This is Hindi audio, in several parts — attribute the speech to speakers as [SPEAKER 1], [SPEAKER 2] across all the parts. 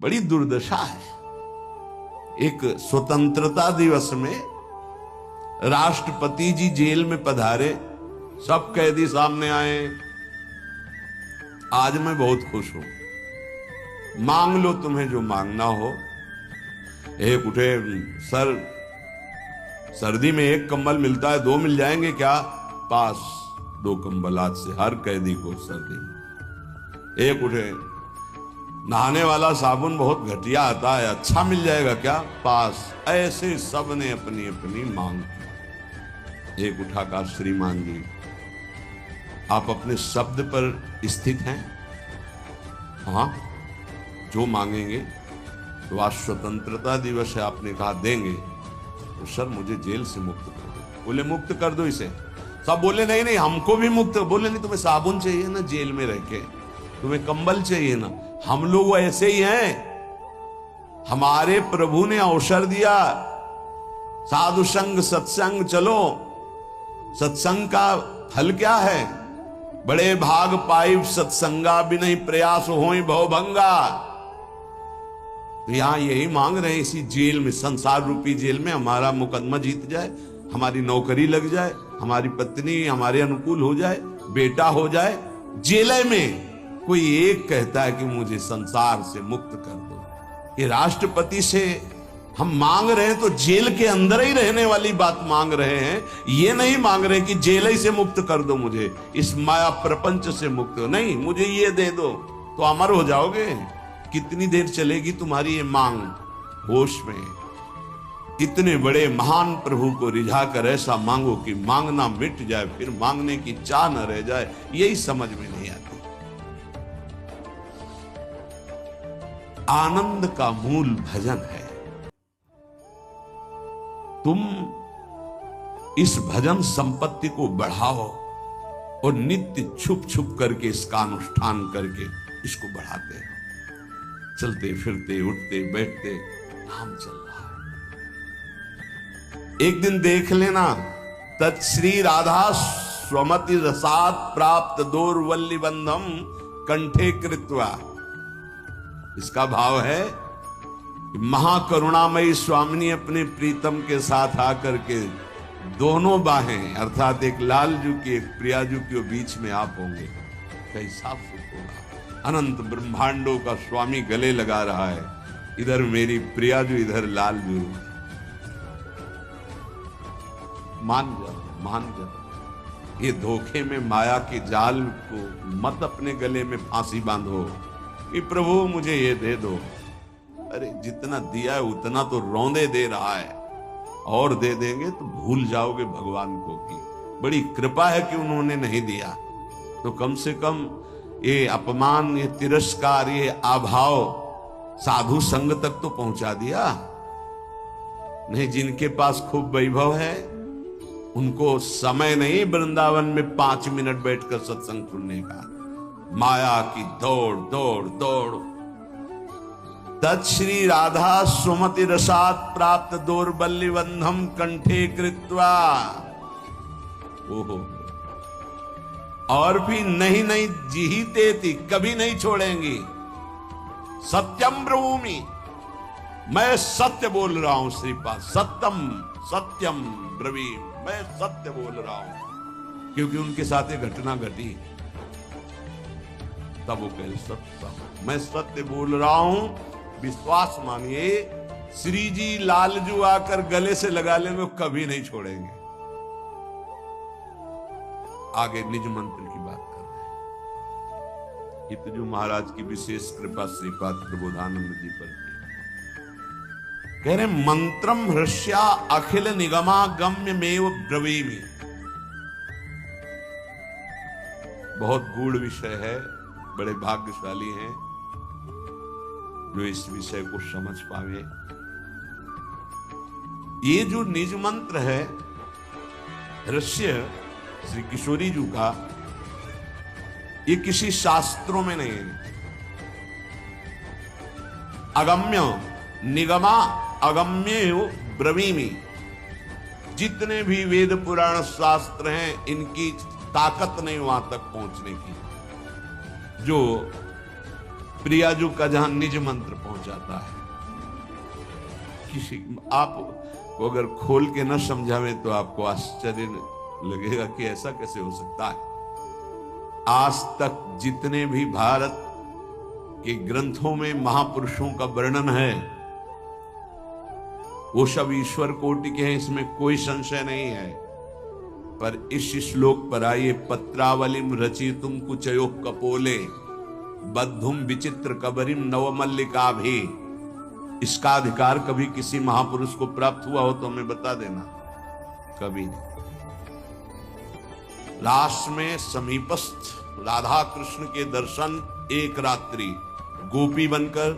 [SPEAKER 1] बड़ी दुर्दशा है। एक स्वतंत्रता दिवस में राष्ट्रपति जी जेल में पधारे, सब कैदी सामने आए। आज मैं बहुत खुश हूं, मांग लो तुम्हें जो मांगना हो। एक उठे, सर सर्दी में एक कंबल मिलता है, 2 मिल जाएंगे क्या? पास, 2 कंबल आज से हर कैदी को सर्दी में। एक उठे, नहाने वाला साबुन बहुत घटिया आता है, अच्छा मिल जाएगा क्या? पास। ऐसे सब ने अपनी अपनी मांग की। एक उठा कहा, श्रीमान जी आप अपने शब्द पर स्थित हैं? हाँ, जो मांगेंगे। तो आज स्वतंत्रता दिवस है, आपने कहा देंगे, तो सर मुझे जेल से मुक्त कर दो। बोले मुक्त कर दो इसे। सब बोले नहीं नहीं हमको भी मुक्त। बोले नहीं, तुम्हें साबुन चाहिए ना जेल में रह के, तुम्हें कंबल चाहिए ना, हम लोग ऐसे ही हैं। हमारे प्रभु ने अवसर दिया, साधु संग सत्संग चलो। सत्संग का फल क्या है? बड़े भाग पाई सत्संगा भी नहीं प्रयास होई भवभंगा। तो यहां यही मांग रहे हैं, इसी जेल में, संसार रूपी जेल में हमारा मुकदमा जीत जाए, हमारी नौकरी लग जाए, हमारी पत्नी हमारे अनुकूल हो जाए, बेटा हो जाए। जेल में कोई एक कहता है कि मुझे संसार से मुक्त कर दो। ये राष्ट्रपति से हम मांग रहे हैं तो जेल के अंदर ही रहने वाली बात मांग रहे हैं। ये नहीं मांग रहे कि जेल ही से मुक्त कर दो मुझे, इस माया प्रपंच से मुक्त हो। नहीं, मुझे ये दे दो तो अमर हो जाओगे। कितनी देर चलेगी तुम्हारी ये मांग? होश में। इतने बड़े महान प्रभु को रिझा कर ऐसा मांगो कि मांगना मिट जाए, फिर मांगने की चाह न रह जाए। यही समझ में नहीं आती। आनंद का मूल भजन है। तुम इस भजन संपत्ति को बढ़ाओ और नित्य छुप छुप करके इसका अनुष्ठान करके इसको बढ़ाते हैं। चलते फिरते उठते बैठते नाम चल रहा है। एक दिन देख लेना, तत्श्री राधा स्वमति रसात प्राप्त दोर्वल्ली बंधम कंठे कृत्वा। इसका भाव है, महाकरुणामयी स्वामिनी अपने प्रीतम के साथ आकर के दोनों बाहें, अर्थात एक लालजू की एक प्रियाजू के बीच में आप होंगे। कैसा सुख होगा। अनंत ब्रह्मांडों का स्वामी गले लगा रहा है, इधर मेरी प्रियाजू, इधर लालजू। मान जाओ, मान जाओ। ये धोखे में माया के जाल को मत अपने गले में फांसी बांधो कि प्रभु मुझे ये दे दो। अरे जितना दिया है उतना तो रौंदे दे रहा है, और दे देंगे तो भूल जाओगे भगवान को कि बड़ी कृपा है कि उन्होंने नहीं दिया। तो कम से कम ये अपमान, ये तिरस्कार, ये अभाव साधु संग तक तो पहुंचा दिया। नहीं, जिनके पास खूब वैभव है उनको समय नहीं वृंदावन में 5 मिनट बैठकर सत्संग सुनने का। माया की दौड़ दौड़ दौड़। तत्श्री राधा सुमति रसात प्राप्त दोर्बल्ली बंधम कंठे कृत्वा। ओहो, और भी नहीं नहीं जीते थी, कभी नहीं छोड़ेंगी। सत्यम ब्रूमि, मैं सत्य बोल रहा हूं श्रीपाद। सत्यम सत्यम ब्रवीम, मैं सत्य बोल रहा हूं। क्योंकि उनके साथ ये घटना घटी, तब वो कहे सत्यम, मैं सत्य बोल रहा हूं, विश्वास मानिए। श्री जी लालजू आकर गले से लगा लेंगे, कभी नहीं छोड़ेंगे। आगे निज मंत्र की बात कर रहे हैं। हितजू महाराज की विशेष कृपा श्रीपाद प्रबोधानंद जी पर की। कह रहे मंत्रम हृष्या अखिल निगमा गम्य मेव ब्रवीमि। बहुत गूढ़ विषय है, बड़े भाग्यशाली हैं जो इस विषय को समझ पावे। ये जो निज मंत्र है ऋष्य श्री किशोरी जी का, ये किसी शास्त्रों में नहीं है। अगम्य निगमा अगम्य ब्रवीमि। जितने भी वेद पुराण शास्त्र हैं, इनकी ताकत नहीं वहां तक पहुंचने की। जो प्रियाजू का जहां निज मंत्र पहुंचाता है, किसी आप को अगर खोल के न समझावे तो आपको आश्चर्य लगेगा कि ऐसा कैसे हो सकता है। आज तक जितने भी भारत के ग्रंथों में महापुरुषों का वर्णन है वो सब ईश्वर कोटि के हैं, इसमें कोई संशय नहीं है। पर इस श्लोक पर आइए, पत्रावलिम रचितुम कुचयो कपोले बद्धुम विचित्र कबरिम नवमल्लिका भी, इसका अधिकार कभी किसी महापुरुष को प्राप्त हुआ हो तो हमें बता देना। कभी नहीं। लास्ट में समीपस्थ राधा कृष्ण के दर्शन, एक रात्रि गोपी बनकर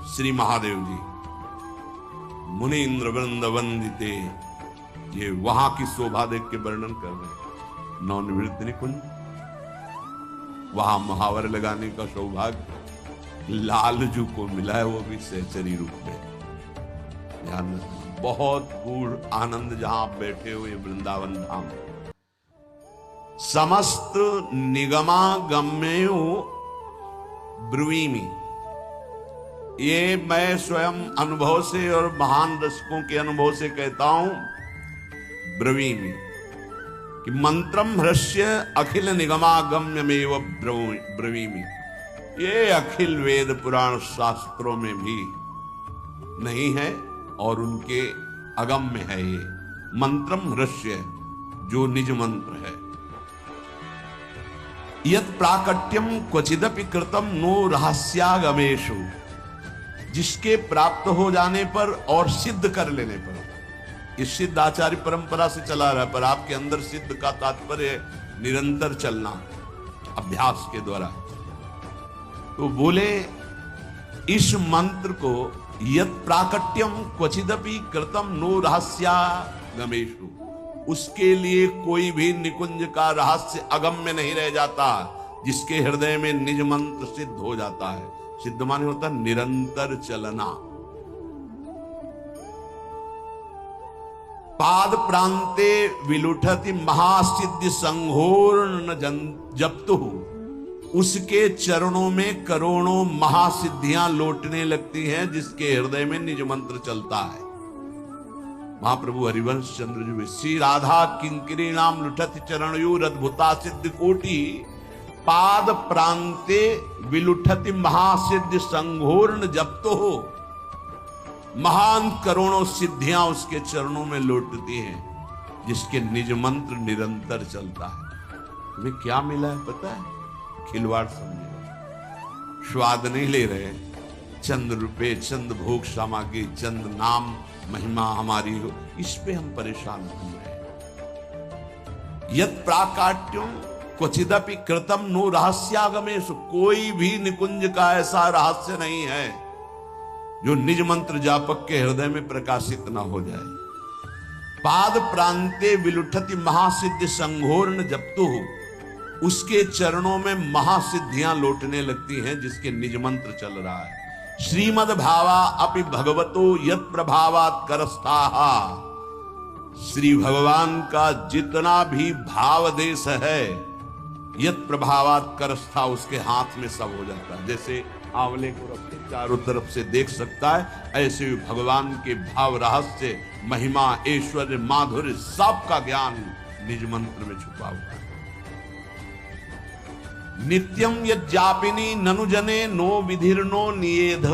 [SPEAKER 1] श्री महादेव जी मुनीन्द्र वृंद वंदिते, ये वहां की शोभा देख के वर्णन कर रहे हैं। नवनिवृत्त निकुंज, वहां मुहावर लगाने का सौभाग्य लालजू को मिला है, वो भी सहचरी रूप में। ध्यान रखना, बहुत गूढ़ आनंद जहां आप बैठे हुए वृंदावन धाम। समस्त निगमागम्यो ब्रुवीमि, ये मैं स्वयं अनुभव से और महान रसिकों के अनुभव से कहता हूं, ब्रवीमि कि मंत्रम ह्रस्य अखिल निगमागम्यमेव ब्रवीमि, ये अखिल वेद पुराण शास्त्रों में भी नहीं है और उनके अगम्य है। ये मंत्रम ह्रस्य जो निज मंत्र है, यत् प्राकट्यम क्वचिदपि कृतम नो रहस्यागमेषु, जिसके प्राप्त हो जाने पर और सिद्ध कर लेने पर, इस सिद्ध आचार्य परंपरा से चला रहा है, पर आपके अंदर सिद्ध का तात्पर्य निरंतर चलना अभ्यास के द्वारा। तो बोले इस मंत्र को यत् प्राकट्यम क्वचिदपि कृतम नो रहस्यागमेषु, उसके लिए कोई भी निकुंज का रहस्य अगम्य नहीं रह जाता, जिसके हृदय में निज मंत्र सिद्ध हो जाता है। सिद्ध माने होता निरंतर चलना। पाद प्रांते विलुठति महासिद्धि संघोर्ण जप्तु, उसके चरणों में करोड़ों महासिद्धियां लौटने लगती हैं, जिसके हृदय में निज मंत्र चलता है। महाप्रभु हरिवंश चंद्र जी, श्री राधा किंकरी नाम लुठति चरणयोर अद्भुता सिद्धि कोटि, पाद प्रांते विलुठति महासिद्धि संघोर्ण जप्तो हो, महान करोड़ों सिद्धियां उसके चरणों में लौटती हैं, जिसके निज मंत्र निरंतर चलता है। तुम्हें क्या मिला है पता है? खिलवाड़ समझो, स्वाद नहीं ले रहे, चंद रुपए, चंद भोग सामग्री, चंद नाम महिमा हमारी हो, इस पे हम परेशान हो रहे हैं। यत् प्राकाट्यम क्वचिदपि कृतम नो रहस्यागमेषु, कोई भी निकुंज का ऐसा रहस्य नहीं है जो निज मंत्र जापक के हृदय में प्रकाशित ना हो जाए। पाद प्रांते विलुठति महासिद्धि संघोर्ण जप्तु, उसके चरणों में महासिद्धियां लौटने लगती हैं, जिसके निज मंत्र चल रहा है। श्रीमद् भावा अपि भगवतो यत् प्रभावात् करस्ताहा, श्री भगवान का जितना भी भाव देश है, यत् प्रभावात् करस्था, उसके हाथ में सब हो जाता है। जैसे आंवले को रख के चारों तरफ से देख सकता है, ऐसे भी भगवान के भाव, रहस्य, महिमा, ऐश्वर्य, माधुर्य, सब का ज्ञान निज मंत्र में छुपा हुआ है। नित्यम यज्जापिनी ननु जने नो विधिर्नो नियेध,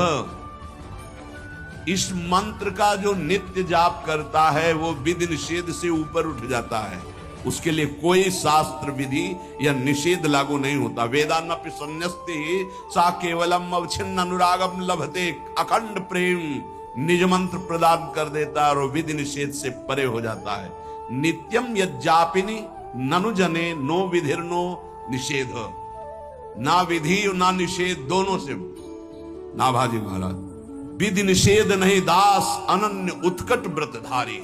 [SPEAKER 1] इस मंत्र का जो नित्य जाप करता है वो विधि निषेध से ऊपर उठ जाता है, उसके लिए कोई शास्त्र विधि या निषेध लागू नहीं होता। वेदान्नपि संन्यस्ते सा केवलम अवच्छिन्न अनुरागम लभते, अखंड प्रेम निज मंत्र प्रदान कर देता है और विधि निषेध से परे हो जाता है। नित्यम यज्जापिनी ननु जने नो विधिर्नो निषेध, ना विधि ना निषेध, दोनों से ना भाजी महाराज, विधि निषेध नहीं दास अनन्य उत्कट व्रतधारी,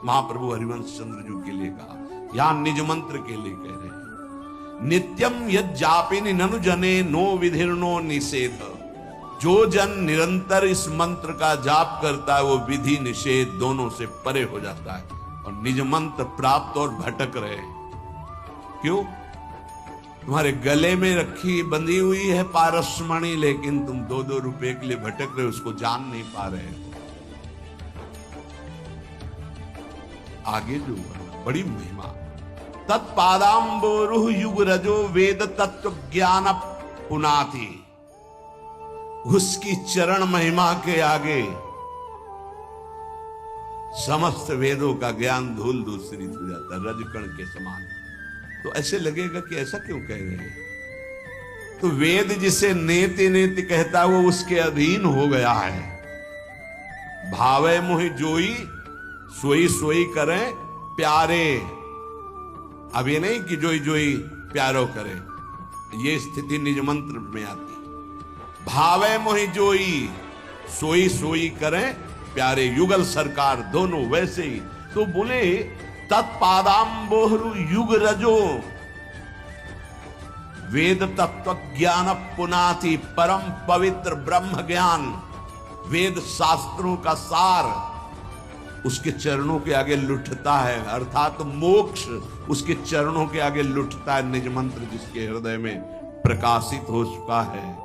[SPEAKER 1] महाप्रभु हरिवंश चंद्र जी के लिए कहा, यहां निज मंत्र के लिए कह रहे हैं। नित्यम यज्जापिनी ननु जने नो विधिर्नो निषेध, जो जन निरंतर इस मंत्र का जाप करता है वो विधि निषेध दोनों से परे हो जाता है और निज मंत्र प्राप्त और भटक रहे। क्यों? तुम्हारे गले में रखी बंधी हुई है पारसमणि, लेकिन तुम 2-2 रुपए के लिए भटक रहे हो, उसको जान नहीं पा रहे हो। आगे जो बड़ी महिमा, तत्पादाम्बोरुह युग रजो वेद तत्व ज्ञान पुनाति। उसकी चरण महिमा के आगे समस्त वेदों का ज्ञान धूल दूसरित हो जाता है, रजकण के समान। तो ऐसे लगेगा कि ऐसा क्यों कह रहे हैं? तो वेद जिसे नेति नेति कहता है वो उसके अधीन हो गया है। भावे मोहि जोई सोई सोई करें प्यारे। अब ये नहीं कि जोई जोई प्यारो करे, ये स्थिति निज मंत्र में आती। भावे मोहि जोई सोई सोई करें प्यारे, युगल सरकार दोनों वैसे ही। तो बोले तत्पादाम्बोहरु युग रजो वेद तत्व ज्ञान पुनाति। परम पवित्र ब्रह्म ज्ञान, वेद शास्त्रों का सार उसके चरणों के आगे लुटता है, अर्थात मोक्ष उसके चरणों के आगे लुटता है। निज मंत्र जिसके हृदय में प्रकाशित हो चुका है,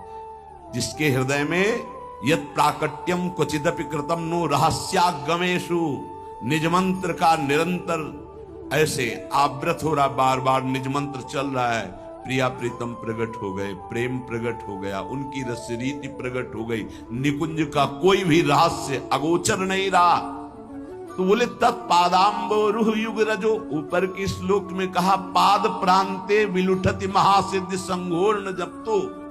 [SPEAKER 1] जिसके हृदय में यत् प्राकट्यम क्वचिदपि कृतम नो रहस्यागमेषु, निज मंत्र का निरंतर ऐसे आवृत हो रहा, बार बार निज मंत्र चल रहा है। प्रिया प्रीतम प्रकट हो गए, प्रेम प्रकट हो गया, उनकी रस रीति प्रकट हो गई, निकुंज का कोई भी रहस्य अगोचर नहीं रहा। तो बोले तत्पादाम्बोरुह युग रजो। ऊपर की श्लोक में कहा पाद प्रांते विलुठति महासिद्धि संघोर्ण जप्तो,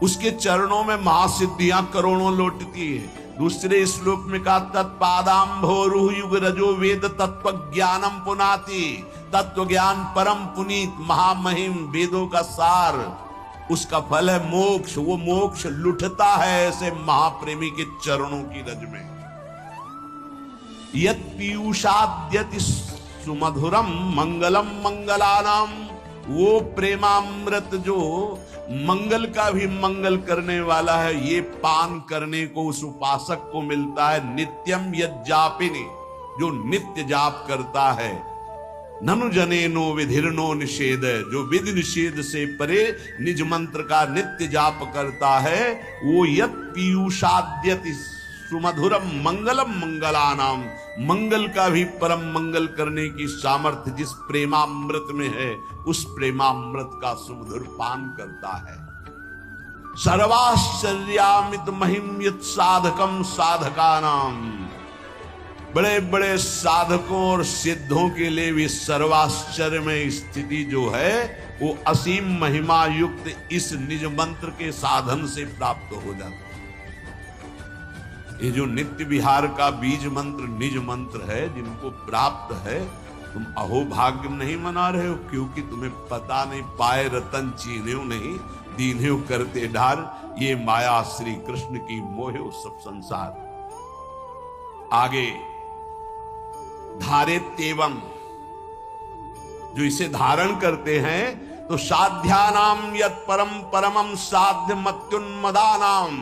[SPEAKER 1] उसके चरणों में महासिद्धियां करोड़ों लौटती है। दूसरे श्लोक में कहा तत्पादाम्भोरुह युग रजो वेद तत्व ज्ञानम पुनाति। तत्व ज्ञान परम पुनीत महामहिम वेदों का सार, उसका फल है मोक्ष। वो मोक्ष लुटता है ऐसे महाप्रेमी के चरणों की रज में। यत् पीयूषाद्यति सुमधुरम मंगलम मंगलानाम, वो प्रेमामृत जो मंगल का भी मंगल करने वाला है, ये पान करने को उस उपासक को मिलता है। नित्यम यज्जापिनी, जो नित्य जाप करता है। ननु जनेनो विधिर्नो निषेध, जो विधि निषेध से परे निज मंत्र का नित्य जाप करता है, वो यत् पीयूषाद्यति सुमधुरम मंगलम मंगलानाम, मंगल का भी परम मंगल करने की सामर्थ्य जिस प्रेमामृत में है, उस प्रेमामृत का सुमधुर पान करता है। सर्वाश्चर्यामित महिम यत् साधकम साधकानाम, बड़े बड़े साधकों और सिद्धों के लिए भी सर्वाश्चर्य में स्थिति जो है वो असीम महिमा युक्त इस निज मंत्र के साधन से प्राप्त हो जाता है। ये जो नित्य विहार का बीज मंत्र निज मंत्र है, जिनको प्राप्त है, तुम अहोभाग्य नहीं मना रहे हो, क्योंकि तुम्हें पता नहीं, पाए रतन चीन्ह्यो नहीं, दीन्ह्यो करते ढार। ये माया श्री कृष्ण की मोहे सब संसार। आगे धारे तेवम, जो इसे धारण करते हैं, तो साध्यानाम यत् परम परमम साध्य मत्युन्मदानाम,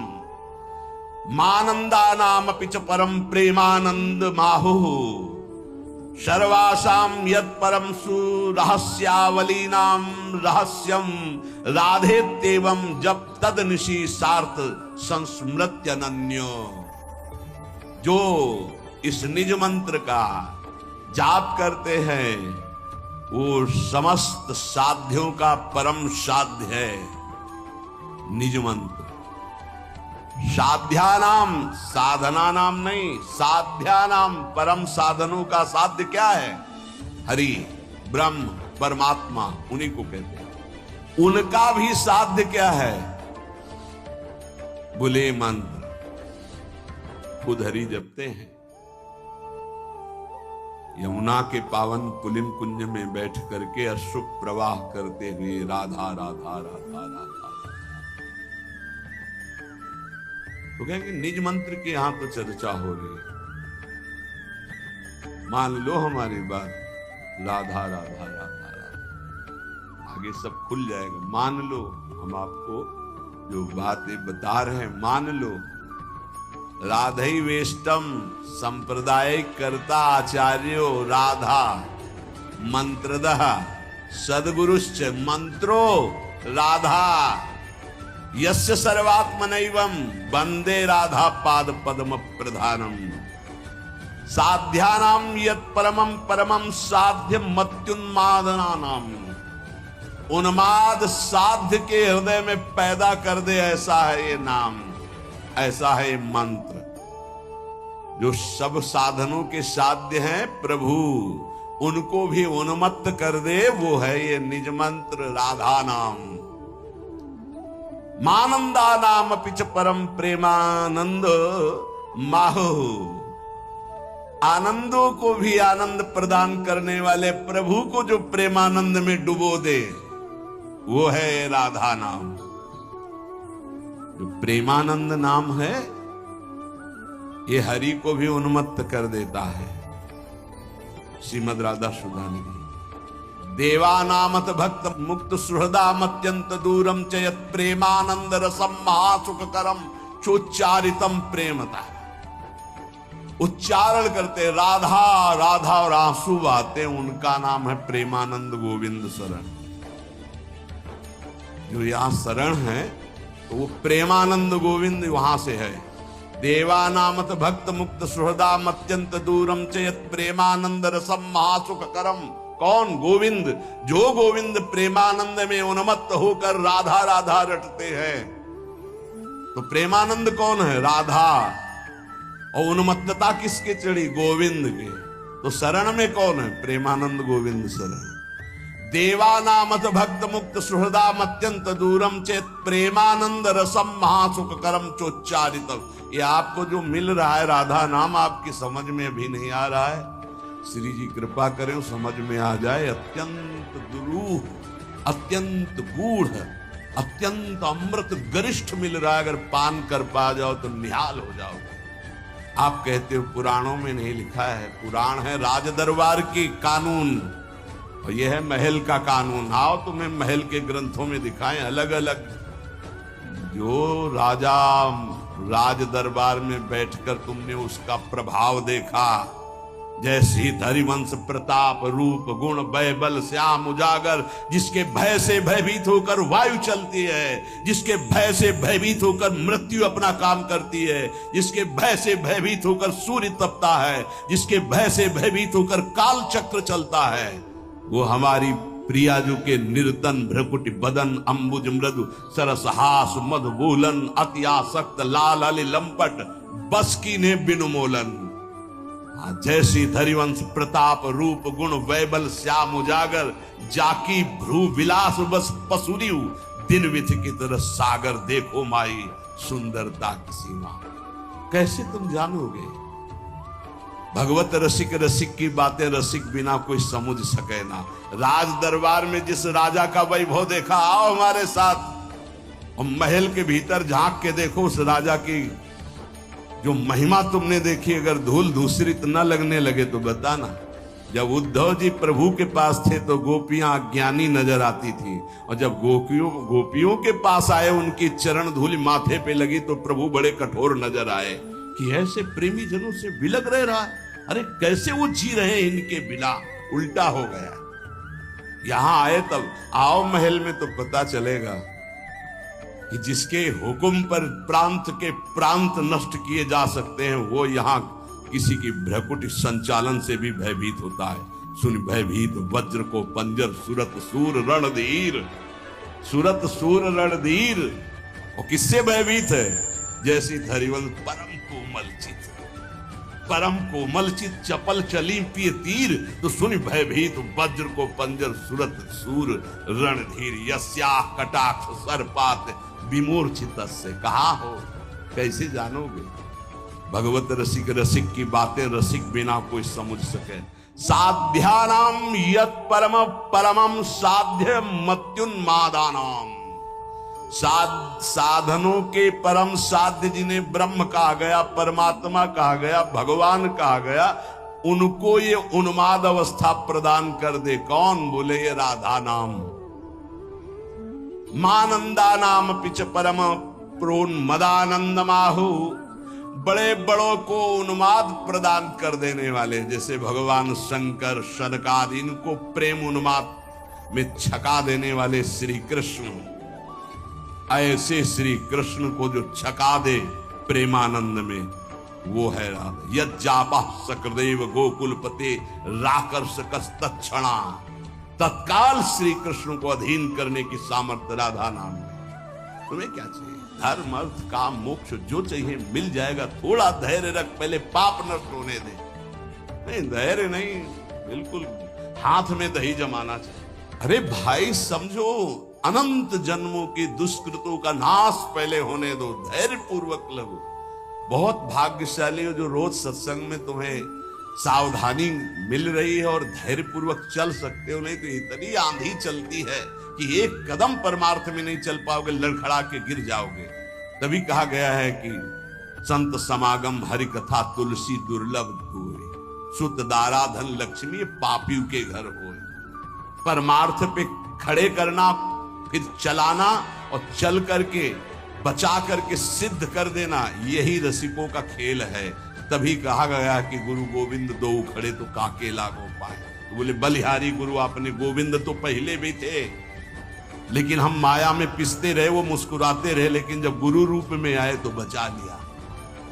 [SPEAKER 1] मानंदानाम अपि च परम प्रेमानंद माहु, सर्वासाम यत् परम सुरहस्यावलीनाम रहस्यम राधेत्येवं जप तद निशि सार्थ संस्मृत्यनन्यो। जो इस निज मंत्र का जाप करते हैं, वो समस्त साध्यों का परम साध्य है निज मंत्र। साध्यानाम, साधना नाम नहीं, साध्यानाम, परम साधनों का साध्य क्या है? हरि, ब्रह्म, परमात्मा, उन्हीं को कहते हैं। उनका भी साध्य क्या है? बोले मंत्र। खुद हरि जपते हैं। यमुना के पावन पुलिन कुंज में बैठ करके अश्रु प्रवाह करते हुए राधा राधा राधा राधा। तो कहेंगे निज मंत्र की यहां तो चर्चा हो रही है, मान लो हमारी बात, राधा राधा राधा राधा, आगे सब खुल जाएगा। मान लो, हम आपको जो बातें बता रहे हैं मान लो। राधई वेष्टम संप्रदाय कर्ता आचार्यो राधा मंत्रदः सद्गुरुश्च मंत्रो राधा यस्य सर्वात्मनैवं वंदे राधा पाद पद्म प्रधानम साध्यानाम यत् परमं परमं साध्य मत्युन्मादनानाम। उन्माद साध्य के हृदय में पैदा कर दे, ऐसा है ये नाम, ऐसा है ये मंत्र जो सब साधनों के साध्य हैं प्रभु, उनको भी उन्मत्त कर दे, वो है ये निज मंत्र राधा नाम। मानंदा नाम पिच परम प्रेमानंद माहु। आनंदों को भी आनंद प्रदान करने वाले प्रभु को जो प्रेमानंद में डुबो दे, वो है राधा नाम। जो प्रेमानंद नाम है ये हरि को भी उन्मत्त कर देता है। श्रीमद राधा सुधानिधि। देवानामत भक्त मुक्त सुहृदाम अत्यंत दूरम च यत् प्रेमानंद रसम महासुखकरम चोच्चारितम प्रेमता। उच्चारण करते राधा राधा और आंसू बहाते, उनका नाम है प्रेमानंद गोविंद शरण। जो यहां शरण है तो वो प्रेमानंद गोविंद वहां से है। देवानामत भक्त मुक्त सुहृदाम अत्यंत दूरम च यत् प्रेमानंद रसम महासुखकरम। कौन? गोविंद। जो गोविंद प्रेमानंद में उन्मत्त होकर राधा राधा रटते हैं। तो प्रेमानंद कौन है? राधा। और उन्मत्तता किसके चढ़ी? गोविंद के। तो शरण में कौन है? प्रेमानंद गोविंद शरण। देवानामत भक्त मुक्त सुहृदाम अत्यंत दूरम चेत प्रेमानंद रसम महासुखकरम चोच्चारितम। ये आपको जो मिल रहा है राधा नाम, आपकी समझ में अभी नहीं आ रहा है। श्री जी कृपा करें समझ में आ जाए। अत्यंत दुरूह, अत्यंत गूढ़, अत्यंत अमृत गरिष्ठ मिल रहा है। अगर पान कर पा जाओ तो निहाल हो जाओगे। आप कहते हो पुराणों में नहीं लिखा है। पुराण है राज दरबार की कानून, और यह है महल का कानून। आओ तुम्हें महल के ग्रंथों में दिखाएं अलग अलग। जो राजा राज दरबार में बैठकर तुमने उसका प्रभाव देखा, जैसे ही धरिवंश प्रताप रूप गुण भय बल श्याम उजागर, जिसके भय से भयभीत होकर वायु चलती है, जिसके भय से भयभीत होकर मृत्यु अपना काम करती है, जिसके भय से भयभीत होकर सूर्य तपता है, जिसके भय से भयभीत होकर काल चक्र चलता है, वो हमारी प्रियाजू के निर्तन भ्रकुटि बदन अंबुज मृदु सरसहास मधुबूलन अति आसक्त लाल अली लंपट बस की ने बिनु मोलन। जैसी धरिवंश प्रताप रूप गुण वैबल श्याम उजागर, जाकी भ्रू विलास बस पसुरियु दिन विथ की तरह सागर। देखो माई सुंदरता की सीमा। कैसे तुम जानोगे? भगवत रसिक रसिक की बातें रसिक बिना कोई समझ सके ना। राज दरबार में जिस राजा का वैभव देखा, आओ हमारे साथ। और महल के भीतर झांक के देखो उस राजा की जो महिमा तुमने देखी। अगर धूल दूसरित न लगने लगे तो बताना। जब उद्धव जी प्रभु के पास थे तो गोपियां अज्ञानी नजर आती थी, और जब गोपियों के पास आए, उनकी चरण धूल माथे पे लगी तो प्रभु बड़े कठोर नजर आए कि ऐसे प्रेमी जनों से बिलक रहा है। अरे कैसे वो जी रहे हैं इनके बिना। उल्टा हो गया। यहां आए तब आओ महल में तो पता चलेगा कि जिसके हुक्म पर प्रांत के प्रांत नष्ट किए जा सकते हैं, वो यहां किसी की भ्रकुटी संचालन से भी भयभीत होता है। सुन भयभीत वज्र को पंजर सुरत सूर रणधीर। सुरत सूर रणधीर। और किससे भयभीत है? जैसी धरिवल परम कोमल चित, परम कोमल चित चपल चली पिए तीर। तो सुन भयभीत वज्र को पंजर सुरत सूर रणधीर। यस्या कटाक्ष सर्पात विमोर चित से। कहा हो? कैसे जानोगे? भगवत रसिक रसिक की बातें रसिक बिना कोई समझ सके। साध्यानाम यत् परम परमम साध्य मत्युन्मादानाम। साधनों के परम साध्य जिन्हें ब्रह्म कहा गया, परमात्मा कहा गया, भगवान कहा गया, उनको ये उन्माद अवस्था प्रदान कर दे। कौन? बोले ये राधा नाम। मानंदा नाम पिच परम प्रोन्मदानंद माहु। बड़े बड़ों को उन्माद प्रदान कर देने वाले, जैसे भगवान शंकर, शनकादि, इनको प्रेम उन्माद में छका देने वाले श्री कृष्ण, ऐसे श्री कृष्ण को जो छका दे प्रेमानंद में, वो है राधा। यज्जापा सकृदेव गोकुलपते राकर्ष तत्क्षणा, तत्काल श्री कृष्ण को अधीन करने की सामर्थ्य राधा नाम है। तुम्हें क्या चाहिए? धर्म अर्थ काम मोक्ष जो चाहिए मिल जाएगा। थोड़ा धैर्य रख, पहले पाप नष्ट होने दे। नहीं धैर्य नहीं, बिल्कुल हाथ में दही जमाना चाहिए। अरे भाई समझो, अनंत जन्मों की दुष्कृतों का नाश पहले होने दो, धैर्य पूर्वक लगो। बहुत भाग्यशाली हो जो रोज सत्संग में तुम्हें सावधानी मिल रही है और धैर्य पूर्वक चल सकते हो। नहीं तो इतनी आंधी चलती है कि एक कदम परमार्थ में नहीं चल पाओगे, लड़खड़ा के गिर जाओगे। तभी कहा गया है कि संत समागम हरि कथा तुलसी दुर्लभ धोए, सुत दारा धन लक्ष्मी पापियों के घर होए। परमार्थ पे खड़े करना, फिर चलाना और चल करके बचा करके सिद्ध कर देना, यही रसिकों का खेल है। तभी कहा गया कि गुरु गोविंद दो खड़े तो काके लागो पाए। तो बोले बलिहारी गुरु आपने, गोविंद तो पहले भी थे लेकिन हम माया में पिसते रहे, वो मुस्कुराते रहे, लेकिन जब गुरु रूप में आए तो बचा लिया।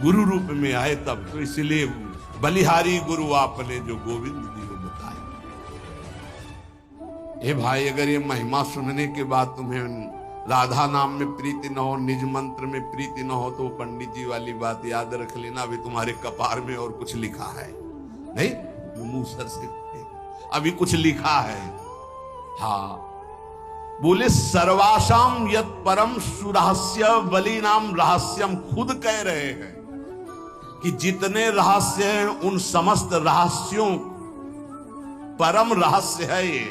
[SPEAKER 1] गुरु रूप में आए तब, तो इसलिए बलिहारी गुरु आपने जो गोविंद जी को बताया। हे भाई, अगर ये महिमा सुनने के बाद तुम्हें राधा नाम में प्रीति न हो, निज मंत्र में प्रीति न हो, तो पंडित जी वाली बात याद रख लेना, अभी तुम्हारे कपार में और कुछ लिखा है। नहीं, मुंह सर से अभी कुछ लिखा है। हाँ, बोले सर्वासाम यत परम सुरहस्य बलि नाम रहस्यम, खुद कह रहे हैं कि जितने रहस्य हैं उन समस्त रहस्यों परम रहस्य है ये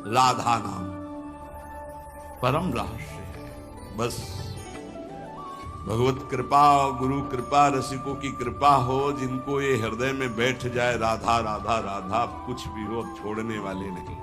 [SPEAKER 1] राधा नाम, परम रहस्य है। बस भगवत कृपा, गुरु कृपा, रसिकों की कृपा हो, जिनको ये हृदय में बैठ जाए राधा राधा राधा, कुछ भी हो छोड़ने वाले नहीं।